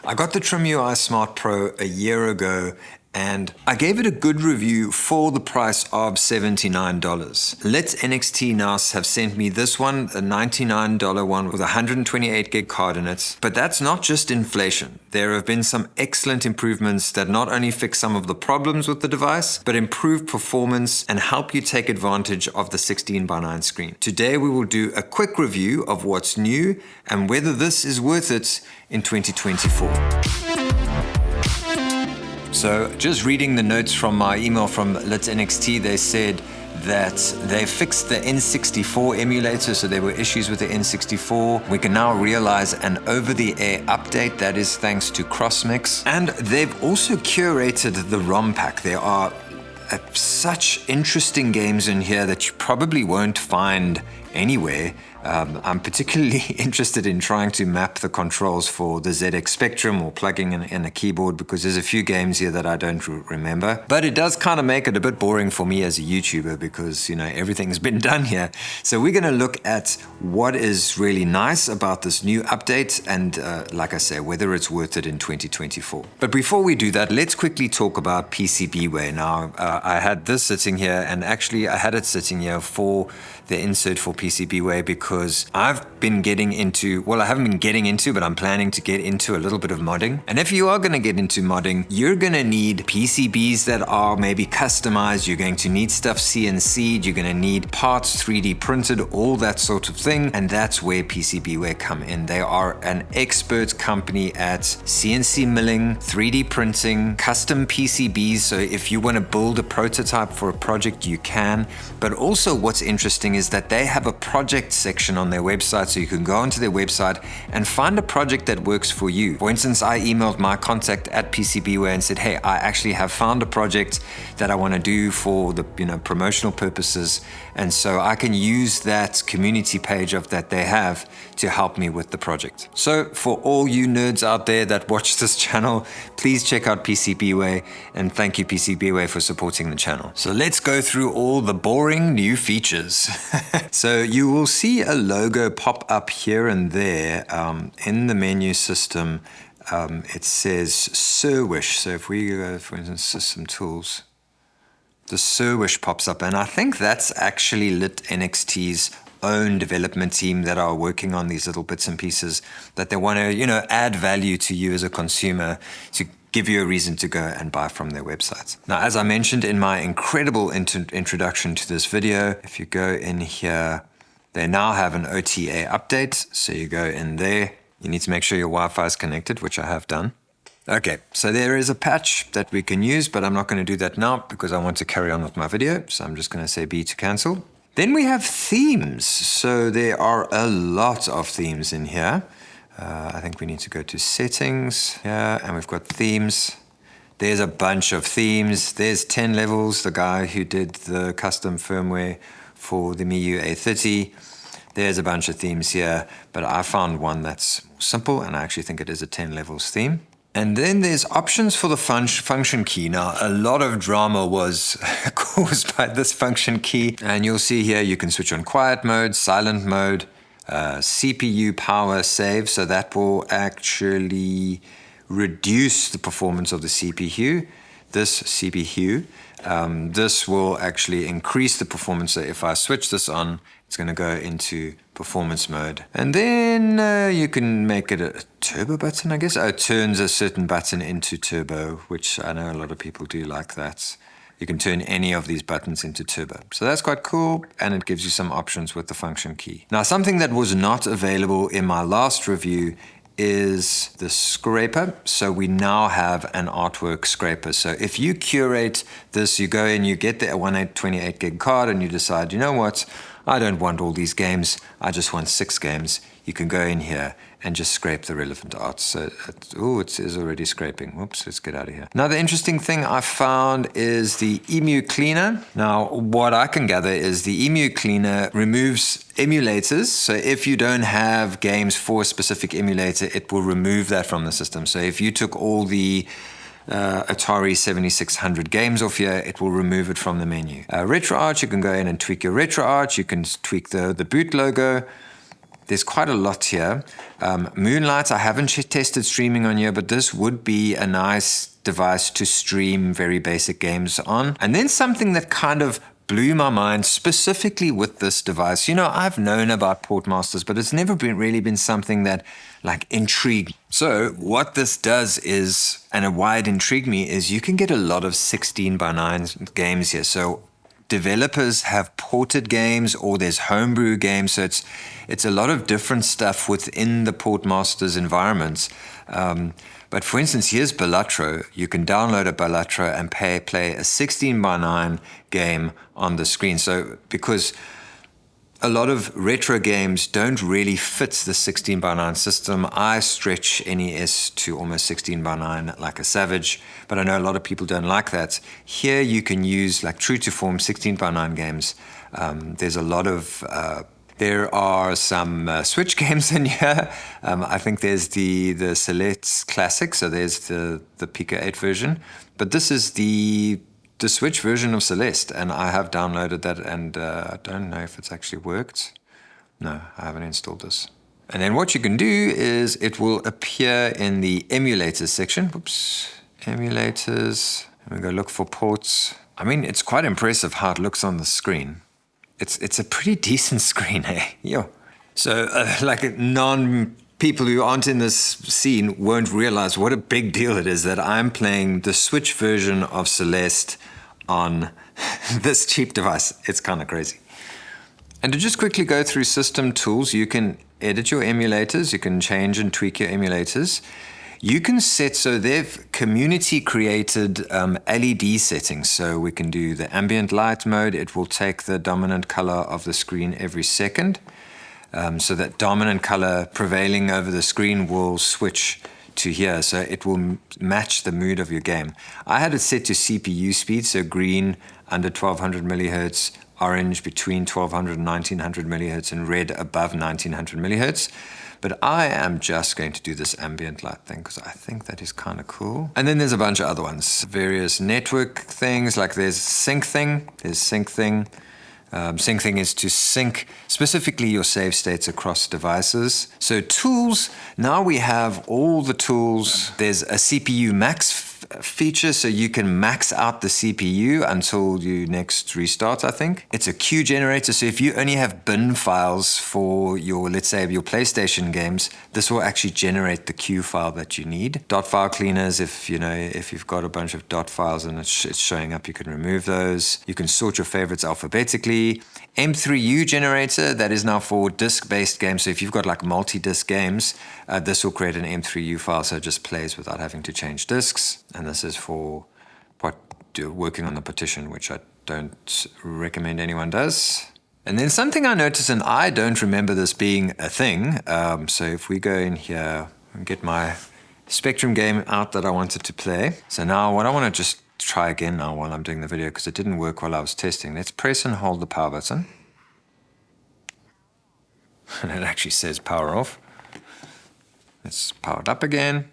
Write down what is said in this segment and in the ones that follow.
I got the TrimUI Smart Pro a year ago and I gave it a good review for the price of $79. Litnxt now have sent me this one, a $99 one with a 128 gig card in it. But that's not just inflation. There have been some excellent improvements that not only fix some of the problems with the device, but improve performance and help you take advantage of the 16:9 screen. Today we will do a quick review of what's new and whether this is worth it in 2024. So just reading the notes from my email from Litnxt, they said that they fixed the N64 emulator, so there were issues with the N64. We can now realize an over-the-air update, that is thanks to Crossmix. And they've also curated the ROM pack. There are such interesting games in here that you probably won't find anywhere. I'm particularly interested in trying to map the controls for the ZX Spectrum or plugging in a keyboard, because there's a few games here that I don't remember. But it does kind of make it a bit boring for me as a YouTuber because, you know, everything's been done here. So we're going to look at what is really nice about this new update and, like I say, whether it's worth it in 2024. But before we do that, let's quickly talk about PCBWay. Now, I had this sitting here, and actually I had it sitting here for the insert for PCBWay because I've been getting into, well, I haven't been getting into, but I'm planning to get into a little bit of modding. And if you are going to get into modding, you're going to need PCBs that are maybe customized. You're going to need stuff CNC'd. You're going to need parts 3D printed, all that sort of thing. And that's where PCBWay come in. They are an expert company at CNC milling, 3D printing, custom PCBs. So if you want to build a prototype for a project, you can. But also what's interesting is that they have a project section on their website, so you can go onto their website and find a project that works for you. For instance, I emailed my contact at PCBWay and said, hey, I actually have found a project that I want to do for the promotional purposes, and so I can use that community page of that they have to help me with the project. So for all you nerds out there that watch this channel, please check out PCBWay, and thank you PCBWay for supporting the channel. So let's go through all the boring new features. So you will see a logo pop up here and there in the menu system. It says Surwish. So if we go, for instance, System Tools, the Surwish pops up, and I think that's actually Litnxt's own development team that are working on these little bits and pieces that they want to, add value to you as a consumer to give you a reason to go and buy from their websites. Now, as I mentioned in my incredible introduction to this video, if you go in here, they now have an OTA update. So you go in there, you need to make sure your Wi-Fi is connected, which I have done. Okay, so there is a patch that we can use, but I'm not going to do that now because I want to carry on with my video. So I'm just going to say B to cancel. Then we have themes. So there are a lot of themes in here. I think we need to go to settings here, and we've got themes. There's a bunch of themes. There's 10 levels, the guy who did the custom firmware for the MIUI A30. There's a bunch of themes here, but I found one that's simple, and I actually think it is a 10 levels theme. And then there's options for the function key. Now, a lot of drama was caused by this function key, and you'll see here you can switch on quiet mode, silent mode, CPU power save, so that will actually reduce the performance of the CPU. This will actually increase the performance. So if I switch this on, it's going to go into performance mode. And then you can make it a turbo button, I guess. It turns a certain button into turbo, which I know a lot of people do like that. You can turn any of these buttons into turbo. So that's quite cool, and it gives you some options with the function key. Now, something that was not available in my last review is the scraper. So we now have an artwork scraper. So if you curate this, you go in, you get the 128 gig card, and you decide, you know what, I don't want all these games, I just want 6 games. You can go in here and just scrape the relevant art. So, it says already scraping. Whoops, let's get out of here. Another interesting thing I found is the EMU Cleaner. Now, what I can gather is the EMU Cleaner removes emulators. So if you don't have games for a specific emulator, it will remove that from the system. So if you took all the Atari 7600 games off here, it will remove it from the menu. RetroArch, you can go in and tweak your RetroArch. You can tweak the boot logo. There's quite a lot here. Moonlight, I haven't tested streaming on here, but this would be a nice device to stream very basic games on. And then something that kind of blew my mind specifically with this device. You know, I've known about Portmasters, but it's never really been something that like intrigued. So what this does is, and why it intrigued me, is you can get a lot of 16:9 games here. So developers have ported games, or there's homebrew games. So it's a lot of different stuff within the Portmasters environments. But for instance, here's Balatro. You can download a Balatro and play a 16:9 game on the screen. So because a lot of retro games don't really fit the 16:9 system, I stretch NES to almost 16:9 like a savage, but I know a lot of people don't like that. Here you can use like true to form 16:9 games. There's a lot of there are some Switch games in here. I think there's the Celeste Classic, so there's the Pico 8 version. But this is the Switch version of Celeste, and I have downloaded that, and I don't know if it's actually worked. No, I haven't installed this. And then what you can do is it will appear in the emulators section. Whoops, emulators. And we go look for ports. I mean, it's quite impressive how it looks on the screen. It's a pretty decent screen, eh? Yo. So like people who aren't in this scene won't realize what a big deal it is that I'm playing the Switch version of Celeste on this cheap device. It's kind of crazy. And to just quickly go through system tools, you can edit your emulators, you can change and tweak your emulators. You can set, so they've community created LED settings. So we can do the ambient light mode. It will take the dominant color of the screen every second. So that dominant color prevailing over the screen will switch to here. So it will match the mood of your game. I had it set to CPU speed, so green under 1200 millihertz, orange between 1200 and 1900 millihertz, and red above 1900 millihertz. But I am just going to do this ambient light thing because I think that is kind of cool. And then there's a bunch of other ones. Various network things, like there's sync thing. Sync thing is to sync specifically your save states across devices. So tools, now we have all the tools. There's a CPU max feature, so you can max out the CPU until you next restart, I think. It's a queue generator, so if you only have bin files for your, let's say, your PlayStation games, this will actually generate the queue file that you need. Dot file cleaners, if you've got a bunch of dot files and it's showing up, you can remove those. You can sort your favorites alphabetically. M3U generator, that is now for disk-based games. So if you've got like multi-disk games, this will create an M3U file, so it just plays without having to change disks. And this is for working on the partition, which I don't recommend anyone does. And then something I noticed, and I don't remember this being a thing. So if we go in here and get my Spectrum game out that I wanted to play. So now what I want to just try again now while I'm doing the video, because it didn't work while I was testing. Let's press and hold the power button. And it actually says power off. Let's power it up again.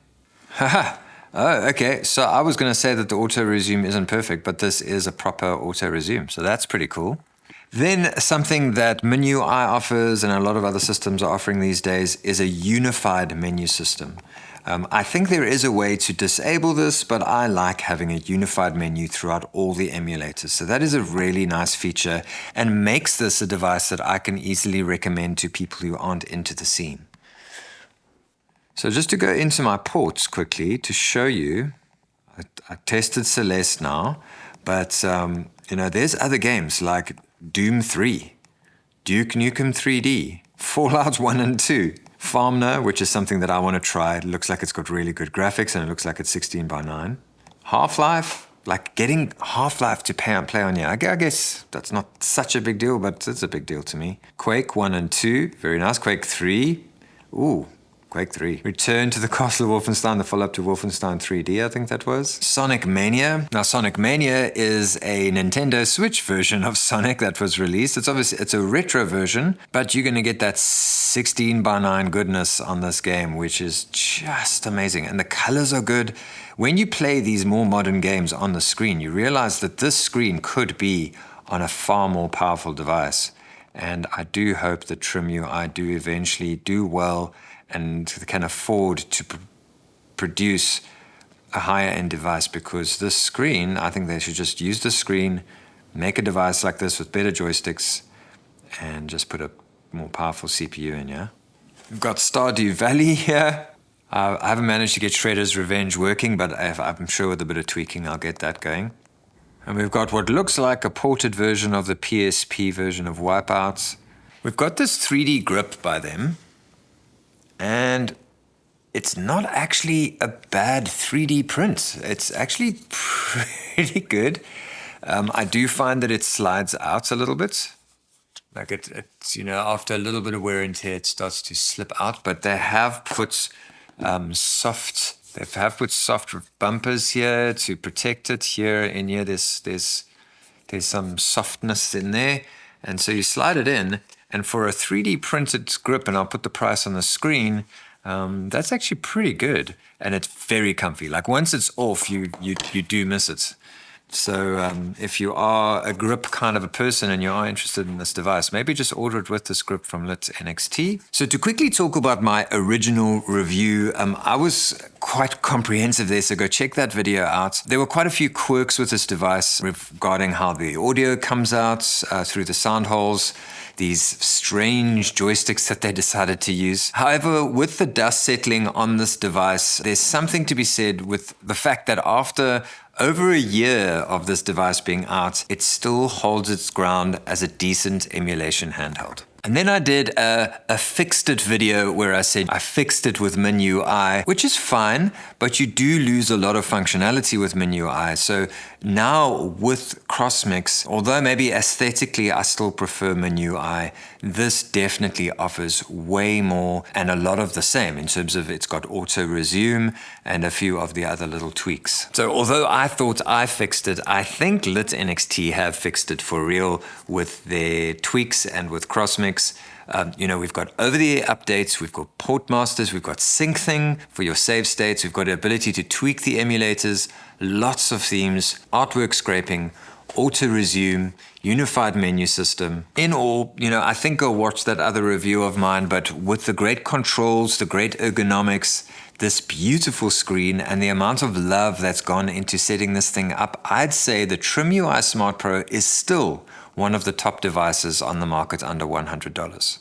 Haha. Oh, okay. So I was going to say that the auto resume isn't perfect, but this is a proper auto resume. So that's pretty cool. Then something that minUI offers and a lot of other systems are offering these days is a unified menu system. I think there is a way to disable this, but I like having a unified menu throughout all the emulators. So that is a really nice feature and makes this a device that I can easily recommend to people who aren't into the scene. So just to go into my ports quickly to show you, I tested Celeste now, but there's other games like Doom 3, Duke Nukem 3D, Fallout 1 and 2, Farmner, which is something that I want to try. It looks like it's got really good graphics and it looks like it's 16:9. Half-Life, like getting Half-Life to play on here. I guess that's not such a big deal, but it's a big deal to me. Quake 1 and 2, very nice. Quake 3, ooh. Quake 3. Return to the Castle of Wolfenstein, the follow-up to Wolfenstein 3D, I think that was. Sonic Mania. Now, Sonic Mania is a Nintendo Switch version of Sonic that was released. It's a retro version, but you're going to get that 16:9 goodness on this game, which is just amazing. And the colors are good. When you play these more modern games on the screen, you realize that this screen could be on a far more powerful device. And I do hope that TrimUI do eventually do well and can afford to produce a higher end device, because this screen, I think they should just use the screen, make a device like this with better joysticks, and just put a more powerful CPU in here. We've got Stardew Valley here. I haven't managed to get Shredder's Revenge working, but I'm sure with a bit of tweaking I'll get that going. And we've got what looks like a ported version of the PSP version of Wipeout. We've got this 3D grip by them, and it's not actually a bad 3D print. It's actually pretty good. I do find that it slides out a little bit. Like it's, after a little bit of wear and tear, it starts to slip out. But they have put soft bumpers here to protect it. Here in here, there's some softness in there, and so you slide it in. And for a 3D printed grip, and I'll put the price on the screen, that's actually pretty good, and it's very comfy. Like once it's off, you do miss it. So if you are a grip kind of a person and you are interested in this device, maybe just order it with this grip from Litnxt. So to quickly talk about my original review, I was quite comprehensive there, so go check that video out. There were quite a few quirks with this device regarding how the audio comes out through the sound holes, these strange joysticks that they decided to use. However, with the dust settling on this device, there's something to be said with the fact that after over a year of this device being out, it still holds its ground as a decent emulation handheld. And then I did a fixed it video where I said I fixed it with minUI, which is fine, but you do lose a lot of functionality with minUI. So now with Crossmix, although maybe aesthetically I still prefer minUI, this definitely offers way more and a lot of the same in terms of it's got Autoresume and a few of the other little tweaks. So although I thought I fixed it, I think Litnxt have fixed it for real with their tweaks and with Crossmix. We've got over-the-air updates, we've got Portmasters, we've got SyncThing for your save states, we've got the ability to tweak the emulators, lots of themes, artwork scraping, Autoresume, unified menu system. In all, I think I'll watch that other review of mine, but with the great controls, the great ergonomics, this beautiful screen, and the amount of love that's gone into setting this thing up, I'd say the TrimUI Smart Pro is still one of the top devices on the market under $100.